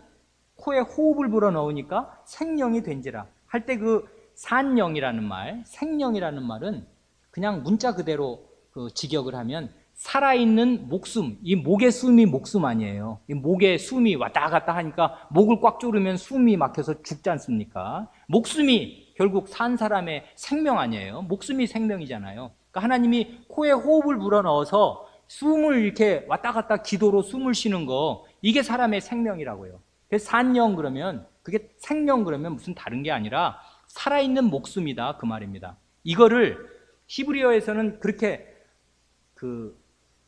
A: 코에 호흡을 불어넣으니까 생령이 된지라 할 때 그 산영이라는 말, 생령이라는 말은 그냥 문자 그대로 직역을 하면 살아있는 목숨, 이 목의 숨이 목숨 아니에요. 이 목의 숨이 왔다 갔다 하니까 목을 꽉 조르면 숨이 막혀서 죽지 않습니까? 목숨이 결국 산 사람의 생명 아니에요. 목숨이 생명이잖아요. 그러니까 하나님이 코에 호흡을 불어넣어서 숨을 이렇게 왔다 갔다 기도로 숨을 쉬는 거, 이게 사람의 생명이라고요. 그래서 산영 그러면, 그게 생명 그러면 무슨 다른 게 아니라 살아있는 목숨이다 그 말입니다. 이거를 히브리어에서는 그렇게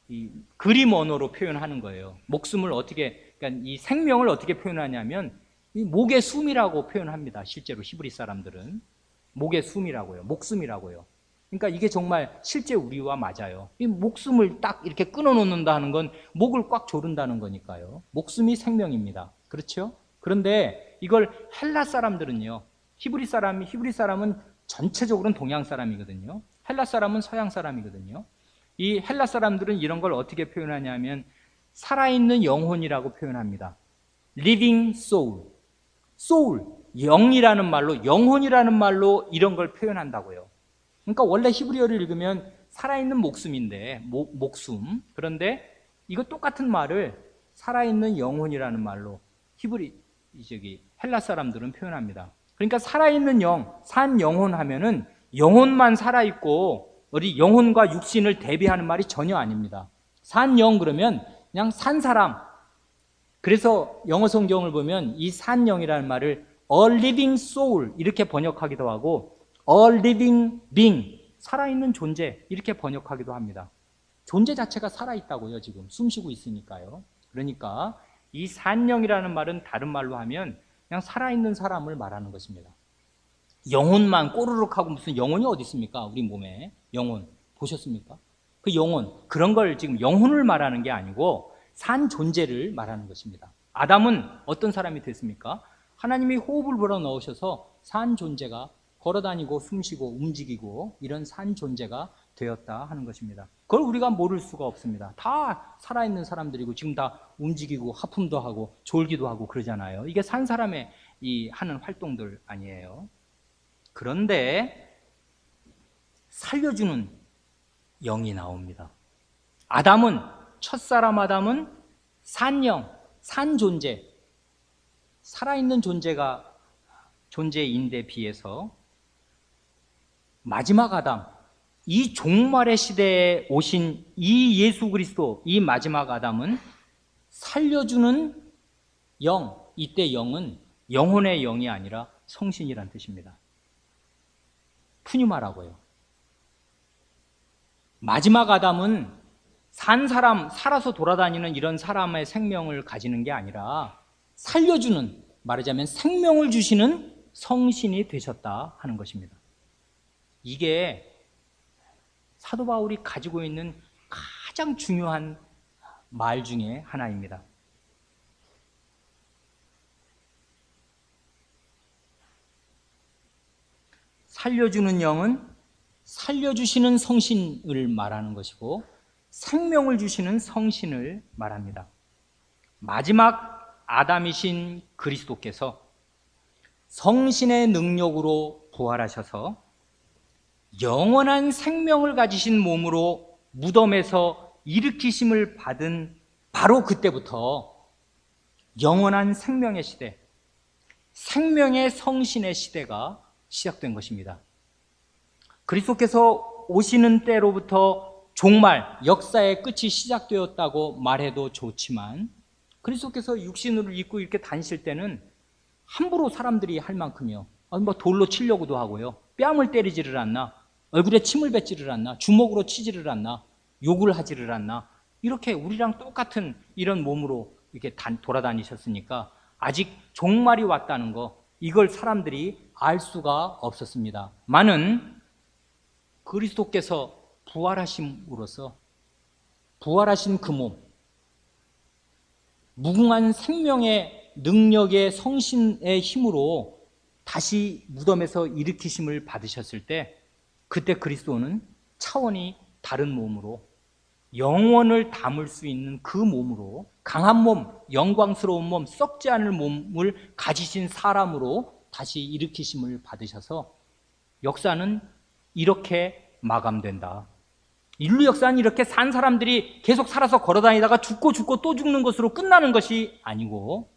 A: 이 그림 언어로 표현하는 거예요. 목숨을 그러니까 이 생명을 어떻게 표현하냐면 이 목의 숨이라고 표현합니다. 실제로 히브리 사람들은 목의 숨이라고요. 목숨이라고요. 그러니까 이게 정말 실제 우리와 맞아요. 이 목숨을 딱 이렇게 끊어놓는다 하는 건 목을 꽉 조른다는 거니까요. 목숨이 생명입니다. 그렇죠? 그런데 이걸 헬라 사람들은요, 히브리 사람은 전체적으로는 동양 사람이거든요. 헬라 사람은 서양 사람이거든요. 이 헬라 사람들은 이런 걸 어떻게 표현하냐면 살아있는 영혼이라고 표현합니다. living soul. soul, 영이라는 말로, 영혼이라는 말로 이런 걸 표현한다고요. 그러니까 원래 히브리어를 읽으면 살아있는 목숨인데, 목숨. 그런데 이거 똑같은 말을 살아있는 영혼이라는 말로 헬라 사람들은 표현합니다. 그러니까 살아있는 영, 산 영혼 하면은 영혼만 살아있고 우리 영혼과 육신을 대비하는 말이 전혀 아닙니다. 산 영 그러면 그냥 산 사람. 그래서 영어 성경을 보면 이 산 영이라는 말을 a living soul 이렇게 번역하기도 하고 a living being, 살아있는 존재 이렇게 번역하기도 합니다. 존재 자체가 살아있다고요. 지금 숨쉬고 있으니까요. 그러니까 이 산영이라는 말은 다른 말로 하면 그냥 살아있는 사람을 말하는 것입니다. 영혼만 꼬르륵 하고 무슨 영혼이 어디 있습니까? 우리 몸에 영혼 보셨습니까? 그 영혼, 그런 걸 지금 영혼을 말하는 게 아니고 산 존재를 말하는 것입니다. 아담은 어떤 사람이 됐습니까? 하나님이 호흡을 불어넣으셔서 산 존재가 걸어다니고 숨쉬고 움직이고 이런 산 존재가 되었다 하는 것입니다. 그걸 우리가 모를 수가 없습니다. 다 살아있는 사람들이고 지금 다 움직이고 하품도 하고 졸기도 하고 그러잖아요. 이게 산 사람의 하는 활동들 아니에요. 그런데 살려주는 영이 나옵니다. 첫사람 아담은 산영, 산 존재, 살아있는 존재가 존재인데 비해서 마지막 아담, 이 종말의 시대에 오신 이 예수 그리스도, 이 마지막 아담은 살려주는 영, 이때 영은 영혼의 영이 아니라 성신이란 뜻입니다. 푸뉴마라고요. 마지막 아담은 산 사람, 살아서 돌아다니는 이런 사람의 생명을 가지는 게 아니라 살려주는, 말하자면 생명을 주시는 성신이 되셨다 하는 것입니다. 이게 사도 바울이 가지고 있는 가장 중요한 말 중에 하나입니다. 살려주는 영은 살려주시는 성신을 말하는 것이고 생명을 주시는 성신을 말합니다. 마지막 아담이신 그리스도께서 성신의 능력으로 부활하셔서 영원한 생명을 가지신 몸으로 무덤에서 일으키심을 받은 바로 그때부터 영원한 생명의 시대, 생명의 성신의 시대가 시작된 것입니다. 그리스도께서 오시는 때로부터 종말, 역사의 끝이 시작되었다고 말해도 좋지만 그리스도께서 육신을 입고 이렇게 다니실 때는 함부로 사람들이 할 만큼요. 돌로 치려고도 하고요. 뺨을 때리지를 않나, 얼굴에 침을 뱉지를 않나, 주먹으로 치지를 않나, 욕을 하지를 않나, 이렇게 우리랑 똑같은 이런 몸으로 이렇게 돌아다니셨으니까 아직 종말이 왔다는 거, 이걸 사람들이 알 수가 없었습니다. 많은 그리스도께서 부활하심으로써 부활하신 그 몸, 무궁한 생명의 능력의 성신의 힘으로 다시 무덤에서 일으키심을 받으셨을 때 그때 그리스도는 차원이 다른 몸으로 영원을 담을 수 있는 그 몸으로 강한 몸, 영광스러운 몸, 썩지 않을 몸을 가지신 사람으로 다시 일으키심을 받으셔서 역사는 이렇게 마감된다. 인류 역사는 이렇게 산 사람들이 계속 살아서 걸어다니다가 죽고 또 죽는 것으로 끝나는 것이 아니고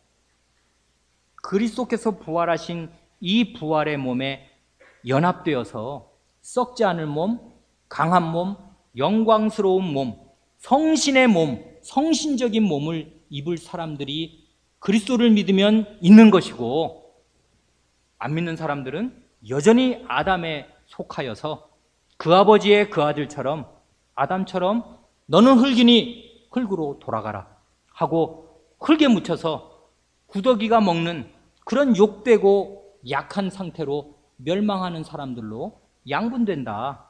A: 그리스도께서 부활하신 이 부활의 몸에 연합되어서 썩지 않을 몸, 강한 몸, 영광스러운 몸, 성신의 몸, 성신적인 몸을 입을 사람들이 그리스도를 믿으면 있는 것이고 안 믿는 사람들은 여전히 아담에 속하여서 그 아버지의 그 아들처럼 아담처럼 너는 흙이니 흙으로 돌아가라 하고 흙에 묻혀서 구더기가 먹는 그런 욕되고 약한 상태로 멸망하는 사람들로 양분된다.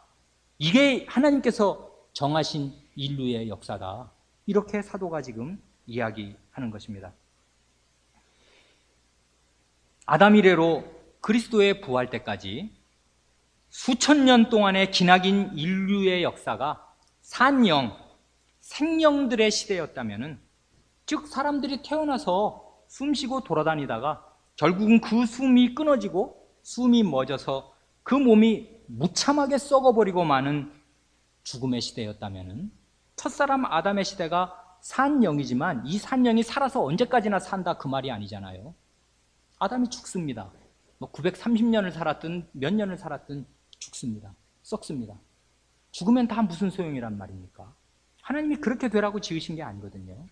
A: 이게 하나님께서 정하신 인류의 역사다. 이렇게 사도가 지금 이야기하는 것입니다. 아담 이래로 그리스도의 부활 때까지 수천 년 동안의 기나긴 인류의 역사가 산영, 생명들의 시대였다면, 즉 사람들이 태어나서 숨쉬고 돌아다니다가 결국은 그 숨이 끊어지고 숨이 멎어서 그 몸이 무참하게 썩어버리고 마는 죽음의 시대였다면 첫사람 아담의 시대가 산영이지만 이 산영이 살아서 언제까지나 산다 그 말이 아니잖아요. 아담이 죽습니다. 930년을 살았든 몇 년을 살았든 죽습니다. 썩습니다. 죽으면 다 무슨 소용이란 말입니까? 하나님이 그렇게 되라고 지으신 게 아니거든요.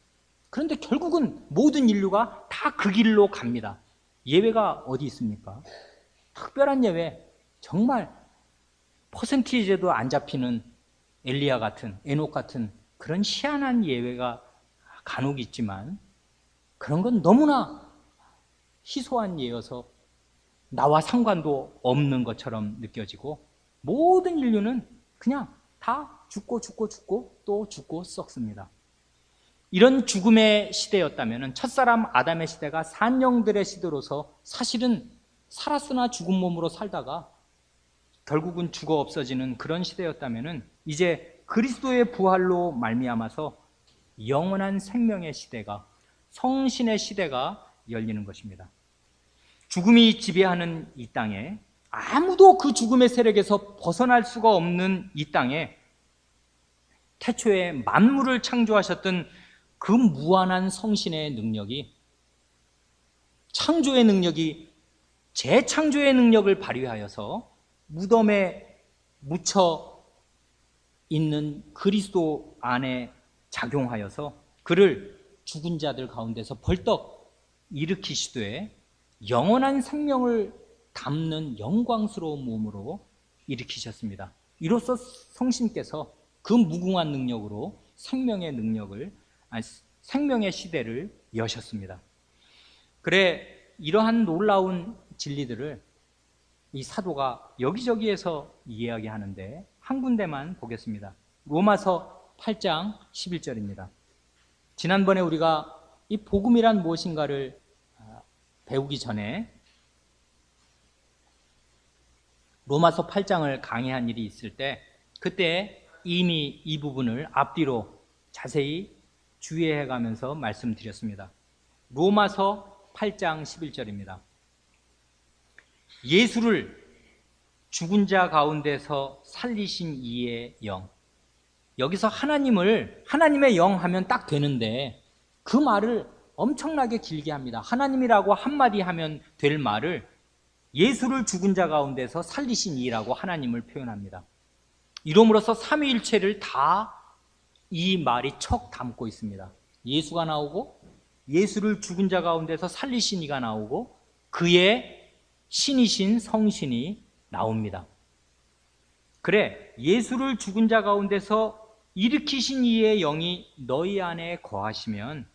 A: 그런데 결국은 모든 인류가 다 그 길로 갑니다. 예외가 어디 있습니까? 특별한 예외, 정말 퍼센티지에도 안 잡히는 엘리야 같은, 에녹 같은 그런 희한한 예외가 간혹 있지만 그런 건 너무나 희소한 예여서 나와 상관도 없는 것처럼 느껴지고 모든 인류는 그냥 다 죽고 또 죽고 썩습니다. 이런 죽음의 시대였다면 첫사람 아담의 시대가 산영들의 시대로서 사실은 살았으나 죽은 몸으로 살다가 결국은 죽어 없어지는 그런 시대였다면 이제 그리스도의 부활로 말미암아서 영원한 생명의 시대가, 성신의 시대가 열리는 것입니다. 죽음이 지배하는 이 땅에, 아무도 그 죽음의 세력에서 벗어날 수가 없는 이 땅에 태초에 만물을 창조하셨던 그 무한한 성신의 능력이, 창조의 능력이 재창조의 능력을 발휘하여서 무덤에 묻혀 있는 그리스도 안에 작용하여서 그를 죽은 자들 가운데서 벌떡 일으키시되 영원한 생명을 담는 영광스러운 몸으로 일으키셨습니다. 이로써 성신께서 그 무궁한 능력으로 생명의 시대를 여셨습니다. 그래, 이러한 놀라운 진리들을 이 사도가 여기저기에서 이야기하는데 한 군데만 보겠습니다. 로마서 8장 11절입니다. 지난번에 우리가 이 복음이란 무엇인가를 배우기 전에 로마서 8장을 강의한 일이 있을 때 그때 이미 이 부분을 앞뒤로 자세히 주의해 가면서 말씀드렸습니다. 로마서 8장 11절입니다. 예수를 죽은 자 가운데서 살리신 이의 영. 여기서 하나님의 영 하면 딱 되는데 그 말을 엄청나게 길게 합니다. 하나님이라고 한마디 하면 될 말을 예수를 죽은 자 가운데서 살리신 이라고 하나님을 표현합니다. 이름으로써 삼위일체를 다 이 말이 척 담고 있습니다. 예수가 나오고 예수를 죽은 자 가운데서 살리신 이가 나오고 그의 신이신 성신이 나옵니다. 그래, 예수를 죽은 자 가운데서 일으키신 이의 영이 너희 안에 거하시면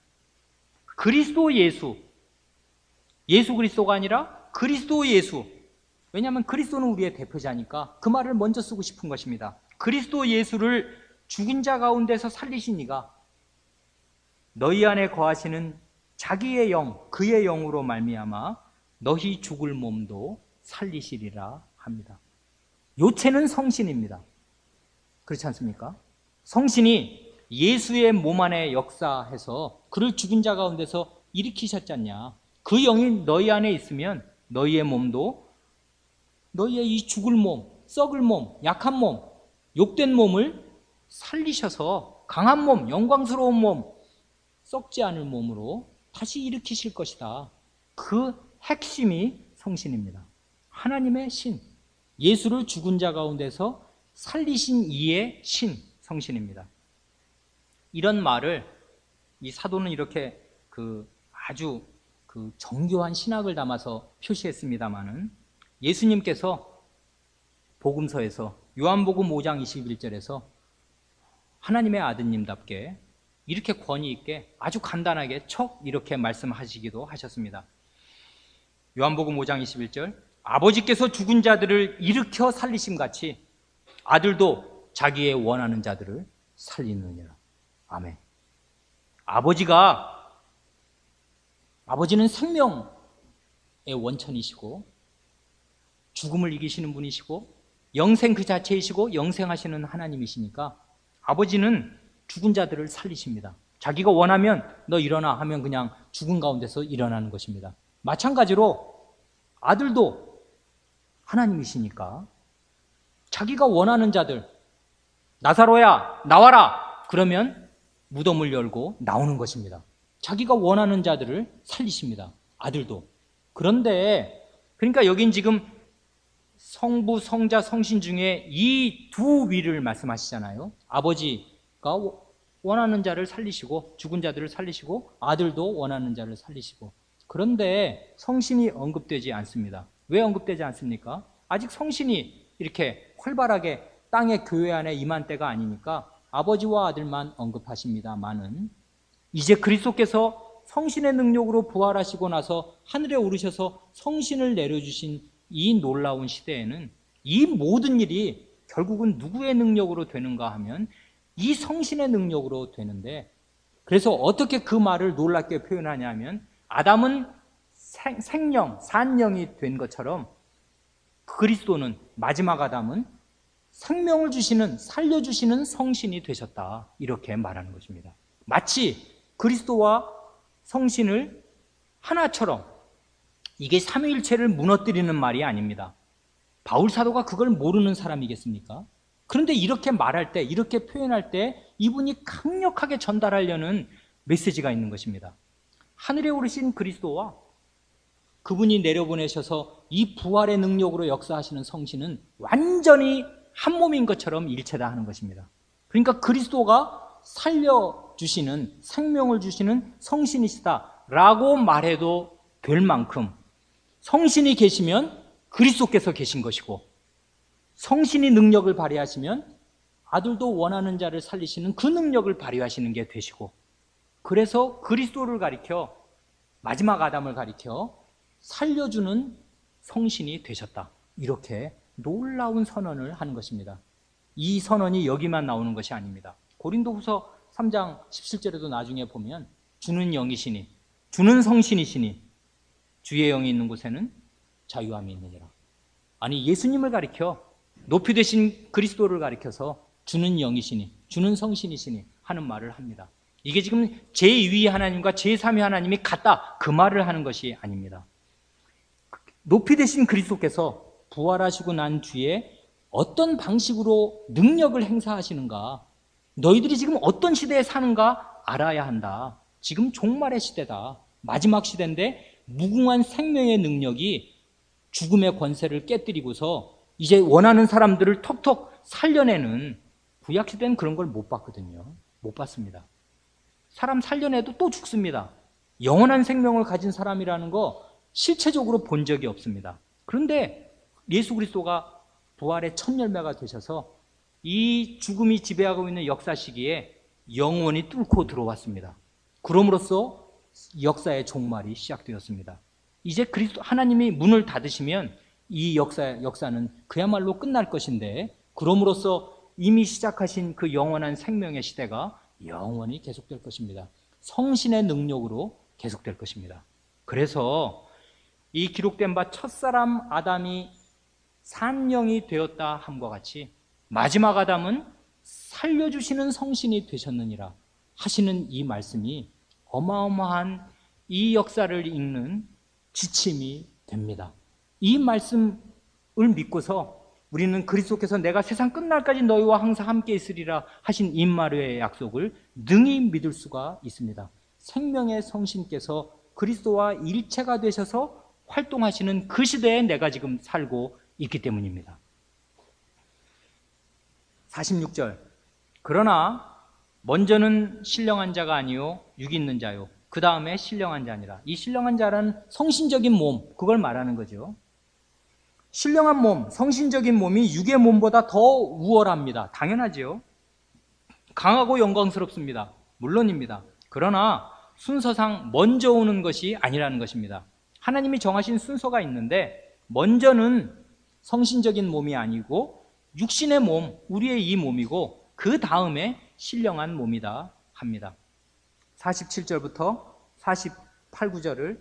A: 그리스도 예수 그리스도가 아니라 그리스도 예수, 왜냐하면 그리스도는 우리의 대표자니까 그 말을 먼저 쓰고 싶은 것입니다. 그리스도 예수를 죽은 자 가운데서 살리신 이가 너희 안에 거하시는 자기의 영, 그의 영으로 말미암아 너희 죽을 몸도 살리시리라 합니다. 요체는 성신입니다. 그렇지 않습니까? 성신이 예수의 몸 안에 역사해서 그를 죽은 자 가운데서 일으키셨잖냐. 그 영이 너희 안에 있으면 너희의 몸도 너희의 이 죽을 몸, 썩을 몸, 약한 몸, 욕된 몸을 살리셔서 강한 몸, 영광스러운 몸, 썩지 않을 몸으로 다시 일으키실 것이다. 그 핵심이 성신입니다. 하나님의 신, 예수를 죽은 자 가운데서 살리신 이의 신, 성신입니다. 이런 말을 이 사도는 이렇게 아주 정교한 신학을 담아서 표시했습니다마는 예수님께서 복음서에서 요한복음 5장 21절에서 하나님의 아드님답게 이렇게 권위 있게 아주 간단하게 척 이렇게 말씀하시기도 하셨습니다. 요한복음 5장 21절, 아버지께서 죽은 자들을 일으켜 살리심같이 아들도 자기의 원하는 자들을 살리느니라. 아멘. 아버지는 생명의 원천이시고 죽음을 이기시는 분이시고 영생 그 자체이시고 영생하시는 하나님이시니까 아버지는 죽은 자들을 살리십니다. 자기가 원하면 너 일어나 하면 그냥 죽은 가운데서 일어나는 것입니다. 마찬가지로 아들도 하나님이시니까 자기가 원하는 자들, 나사로야 나와라 그러면 무덤을 열고 나오는 것입니다. 자기가 원하는 자들을 살리십니다. 아들도. 그러니까 여긴 지금 성부, 성자, 성신 중에 이 두 위를 말씀하시잖아요. 아버지가 원하는 자를 살리시고 죽은 자들을 살리시고 아들도 원하는 자를 살리시고. 그런데 성신이 언급되지 않습니다. 왜 언급되지 않습니까? 아직 성신이 이렇게 활발하게 땅의 교회 안에 임한 때가 아니니까 아버지와 아들만 언급하십니다마는 이제 그리스도께서 성신의 능력으로 부활하시고 나서 하늘에 오르셔서 성신을 내려주신 이 놀라운 시대에는 이 모든 일이 결국은 누구의 능력으로 되는가 하면 이 성신의 능력으로 되는데, 그래서 어떻게 그 말을 놀랍게 표현하냐면 아담은 생령, 산령이 된 것처럼 그리스도는, 마지막 아담은 생명을 주시는, 살려주시는 성신이 되셨다, 이렇게 말하는 것입니다. 마치 그리스도와 성신을 하나처럼, 이게 삼위일체를 무너뜨리는 말이 아닙니다. 바울 사도가 그걸 모르는 사람이겠습니까? 그런데 이렇게 말할 때, 이렇게 표현할 때 이분이 강력하게 전달하려는 메시지가 있는 것입니다. 하늘에 오르신 그리스도와 그분이 내려보내셔서 이 부활의 능력으로 역사하시는 성신은 완전히 한 몸인 것처럼 일체다 하는 것입니다. 그러니까 그리스도가 살려주시는, 생명을 주시는 성신이시다라고 말해도 될 만큼 성신이 계시면 그리스도께서 계신 것이고, 성신이 능력을 발휘하시면 아들도 원하는 자를 살리시는 그 능력을 발휘하시는 게 되시고, 그래서 그리스도를 가리켜, 마지막 아담을 가리켜 살려주는 성신이 되셨다, 이렇게 놀라운 선언을 하는 것입니다. 이 선언이 여기만 나오는 것이 아닙니다. 고린도후서 3장 17절에도 나중에 보면 주는 영이시니, 주는 성신이시니 주의 영이 있는 곳에는 자유함이 있느니라. 아니, 예수님을 가리켜, 높이 되신 그리스도를 가리켜서 주는 영이시니, 주는 성신이시니 하는 말을 합니다. 이게 지금 제2위 하나님과 제3위 하나님이 같다, 그 말을 하는 것이 아닙니다. 높이 되신 그리스도께서 부활하시고 난 뒤에 어떤 방식으로 능력을 행사하시는가, 너희들이 지금 어떤 시대에 사는가 알아야 한다. 지금 종말의 시대다, 마지막 시대인데 무궁한 생명의 능력이 죽음의 권세를 깨뜨리고서 이제 원하는 사람들을 턱턱 살려내는, 구약시대는 그런 걸 못 봤거든요. 못 봤습니다. 사람 살려내도 또 죽습니다. 영원한 생명을 가진 사람이라는 거 실체적으로 본 적이 없습니다. 그런데 예수 그리스도가 부활의 첫 열매가 되셔서 이 죽음이 지배하고 있는 역사 시기에 영원히 뚫고 들어왔습니다. 그럼으로써 역사의 종말이 시작되었습니다. 이제 그리스도 하나님이 문을 닫으시면 이 역사는 그야말로 끝날 것인데, 그럼으로써 이미 시작하신 그 영원한 생명의 시대가 영원히 계속될 것입니다. 성신의 능력으로 계속될 것입니다. 그래서 이 기록된 바 첫사람 아담이 산영이 되었다 함과 같이 마지막 아담은 살려주시는 성신이 되셨느니라 하시는 이 말씀이 어마어마한 이 역사를 읽는 지침이 됩니다. 이 말씀을 믿고서 우리는 그리스도께서 내가 세상 끝날까지 너희와 항상 함께 있으리라 하신 임마누엘의 약속을 능히 믿을 수가 있습니다. 생명의 성신께서 그리스도와 일체가 되셔서 활동하시는 그 시대에 내가 지금 살고 있기 때문입니다. 46절, 그러나 먼저는 신령한 자가 아니요 육 있는 자요 그 다음에 신령한 자니라. 이 신령한 자는 성신적인 몸, 그걸 말하는 거죠. 신령한 몸, 성신적인 몸이 육의 몸보다 더 우월합니다. 당연하지요. 강하고 영광스럽습니다. 물론입니다. 그러나 순서상 먼저 오는 것이 아니라는 것입니다. 하나님이 정하신 순서가 있는데, 먼저는 성신적인 몸이 아니고 육신의 몸, 우리의 이 몸이고 그 다음에 신령한 몸이다 합니다. 47절부터 48, 9절을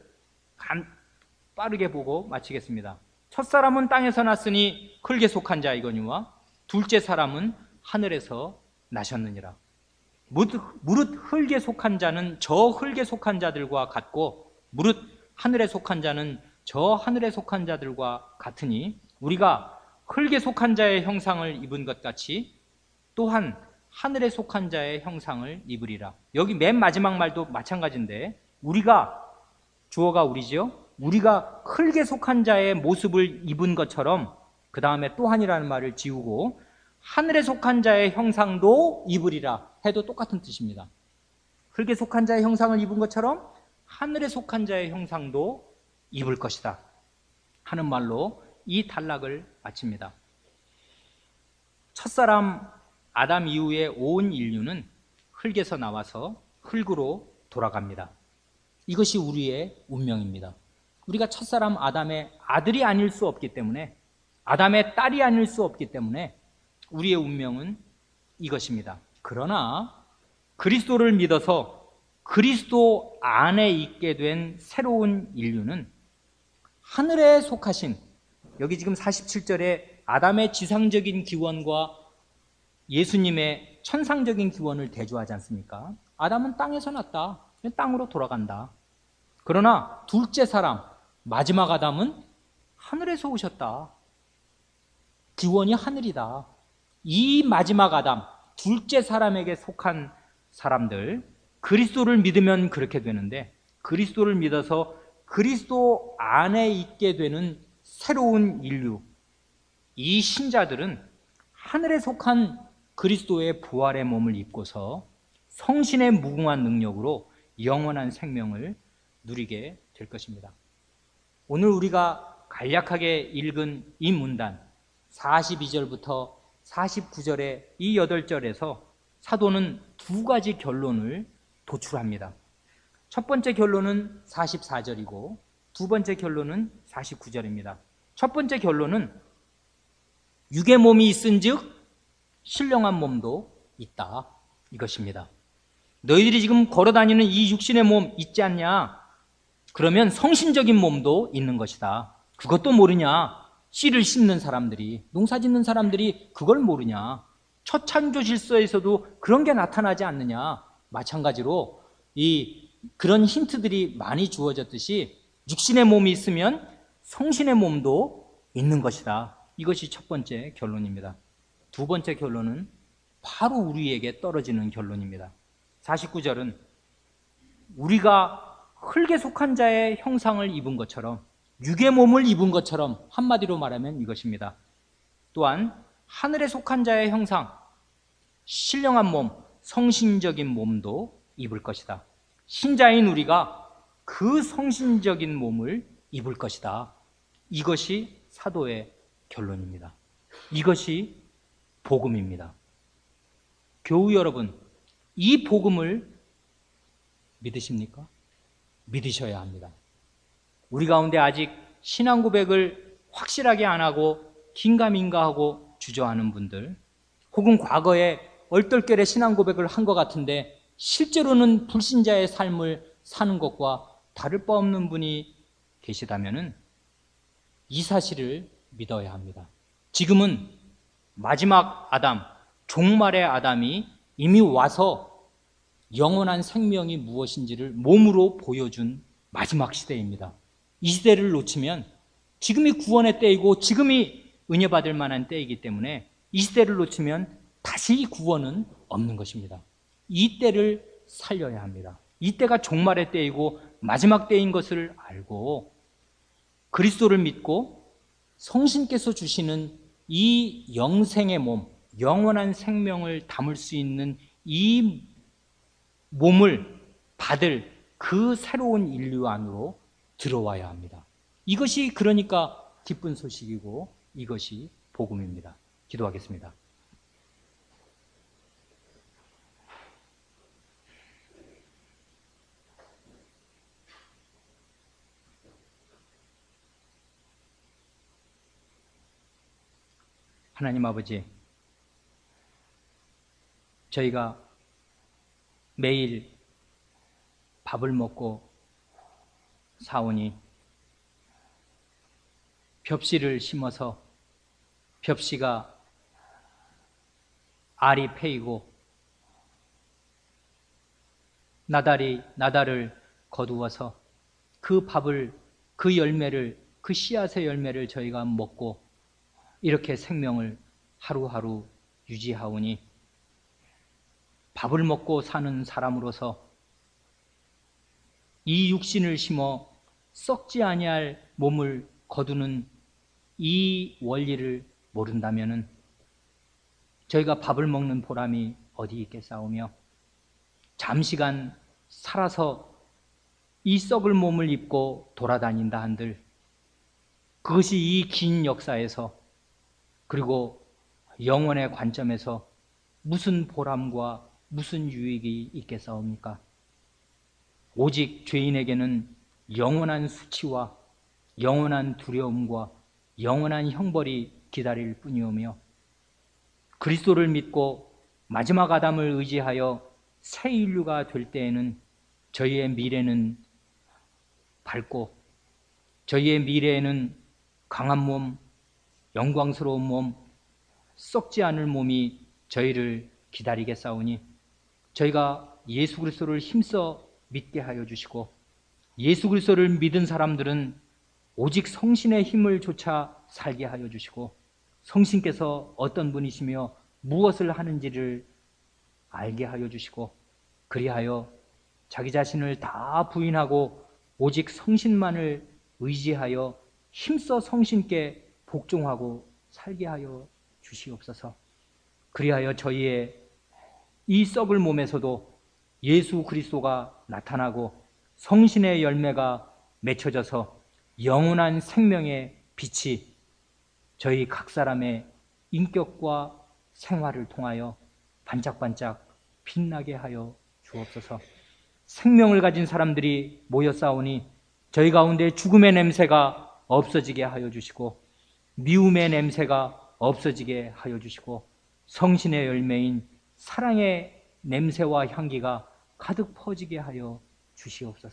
A: 빠르게 보고 마치겠습니다. 첫사람은 땅에서 났으니 흙에 속한 자이거니와 둘째 사람은 하늘에서 나셨느니라. 무릇 흙에 속한 자는 저 흙에 속한 자들과 같고 무릇 하늘에 속한 자는 저 하늘에 속한 자들과 같으니 우리가 흙에 속한 자의 형상을 입은 것 같이 또한 하늘에 속한 자의 형상을 입으리라. 여기 맨 마지막 말도 마찬가지인데, 우리가, 주어가 우리죠. 우리가 흙에 속한 자의 모습을 입은 것처럼 그 다음에 또한이라는 말을 지우고 하늘에 속한 자의 형상도 입으리라 해도 똑같은 뜻입니다. 흙에 속한 자의 형상을 입은 것처럼 하늘에 속한 자의 형상도 입을 것이다 하는 말로 이 단락을 마칩니다. 첫사람 아담 이후에 온 인류는 흙에서 나와서 흙으로 돌아갑니다. 이것이 우리의 운명입니다. 우리가 첫사람 아담의 아들이 아닐 수 없기 때문에, 아담의 딸이 아닐 수 없기 때문에 우리의 운명은 이것입니다. 그러나 그리스도를 믿어서 그리스도 안에 있게 된 새로운 인류는 하늘에 속하신, 여기 지금 47절에 아담의 지상적인 기원과 예수님의 천상적인 기원을 대조하지 않습니까? 아담은 땅에서 났다, 땅으로 돌아간다. 그러나 둘째 사람, 마지막 아담은 하늘에서 오셨다. 기원이 하늘이다. 이 마지막 아담, 둘째 사람에게 속한 사람들, 그리스도를 믿으면 그렇게 되는데, 그리스도를 믿어서 그리스도 안에 있게 되는 새로운 인류, 이 신자들은 하늘에 속한 그리스도의 부활의 몸을 입고서 성신의 무궁한 능력으로 영원한 생명을 누리게 될 것입니다. 오늘 우리가 간략하게 읽은 이 문단 42절부터 49절의 이 8절에서 사도는 두 가지 결론을 도출합니다. 첫 번째 결론은 44절이고 두 번째 결론은 49절입니다. 첫 번째 결론은 육의 몸이 있은즉 신령한 몸도 있다, 이것입니다. 너희들이 지금 걸어다니는 이 육신의 몸 있지 않냐? 그러면 성신적인 몸도 있는 것이다. 그것도 모르냐? 씨를 심는 사람들이, 농사 짓는 사람들이 그걸 모르냐? 첫 창조 질서에서도 그런 게 나타나지 않느냐? 마찬가지로 그런 힌트들이 많이 주어졌듯이 육신의 몸이 있으면 성신의 몸도 있는 것이다. 이것이 첫 번째 결론입니다. 두 번째 결론은 바로 우리에게 떨어지는 결론입니다. 49절은 우리가 흙에 속한 자의 형상을 입은 것처럼, 육의 몸을 입은 것처럼, 한마디로 말하면 이것입니다. 또한 하늘에 속한 자의 형상, 신령한 몸, 성신적인 몸도 입을 것이다. 신자인 우리가 그 성신적인 몸을 입을 것이다. 이것이 사도의 결론입니다. 이것이 복음입니다. 교우 여러분, 이 복음을 믿으십니까? 믿으셔야 합니다. 우리 가운데 아직 신앙 고백을 확실하게 안 하고 긴가민가 하고 주저하는 분들, 혹은 과거에 얼떨결에 신앙 고백을 한 것 같은데 실제로는 불신자의 삶을 사는 것과 다를 바 없는 분이 계시다면 이 사실을 믿어야 합니다. 지금은 마지막 아담, 종말의 아담이 이미 와서 영원한 생명이 무엇인지를 몸으로 보여준 마지막 시대입니다. 이 시대를 놓치면 지금이 구원의 때이고 지금이 은혜 받을 만한 때이기 때문에 이 시대를 놓치면 다시 구원은 없는 것입니다. 이 때를 살려야 합니다. 이 때가 종말의 때이고 마지막 때인 것을 알고 그리스도를 믿고 성신께서 주시는 이 영생의 몸, 영원한 생명을 담을 수 있는 이 몸을 받을 그 새로운 인류 안으로 들어와야 합니다. 이것이 그러니까 기쁜 소식이고 이것이 복음입니다. 기도하겠습니다. 하나님 아버지, 저희가 매일 밥을 먹고 사오니 벽씨를 심어서 벽씨가 알이 패이고 나달을 거두어서 그 밥을, 그 열매를, 그 씨앗의 열매를 저희가 먹고 이렇게 생명을 하루하루 유지하오니 밥을 먹고 사는 사람으로서 이 육신을 심어 썩지 아니할 몸을 거두는 이 원리를 모른다면은 저희가 밥을 먹는 보람이 어디 있겠사오며 잠시간 살아서 이 썩을 몸을 입고 돌아다닌다 한들 그것이 이 긴 역사에서 그리고 영원의 관점에서 무슨 보람과 무슨 유익이 있겠사옵니까? 오직 죄인에게는 영원한 수치와 영원한 두려움과 영원한 형벌이 기다릴 뿐이오며 그리스도를 믿고 마지막 아담을 의지하여 새 인류가 될 때에는 저희의 미래는 밝고 저희의 미래에는 강한 몸, 영광스러운 몸, 썩지 않을 몸이 저희를 기다리겠사오니 저희가 예수 그리스도를 힘써 믿게 하여 주시고 예수 그리스도를 믿은 사람들은 오직 성신의 힘을 좇아 살게 하여 주시고 성신께서 어떤 분이시며 무엇을 하는지를 알게 하여 주시고 그리하여 자기 자신을 다 부인하고 오직 성신만을 의지하여 힘써 성신께 복종하고 살게 하여 주시옵소서. 그리하여 저희의 이 썩을 몸에서도 예수 그리스도가 나타나고 성신의 열매가 맺혀져서 영원한 생명의 빛이 저희 각 사람의 인격과 생활을 통하여 반짝반짝 빛나게 하여 주옵소서. 생명을 가진 사람들이 모여 싸우니 저희 가운데 죽음의 냄새가 없어지게 하여 주시고 미움의 냄새가 없어지게 하여 주시고 성신의 열매인 사랑의 냄새와 향기가 가득 퍼지게 하여 주시옵소서.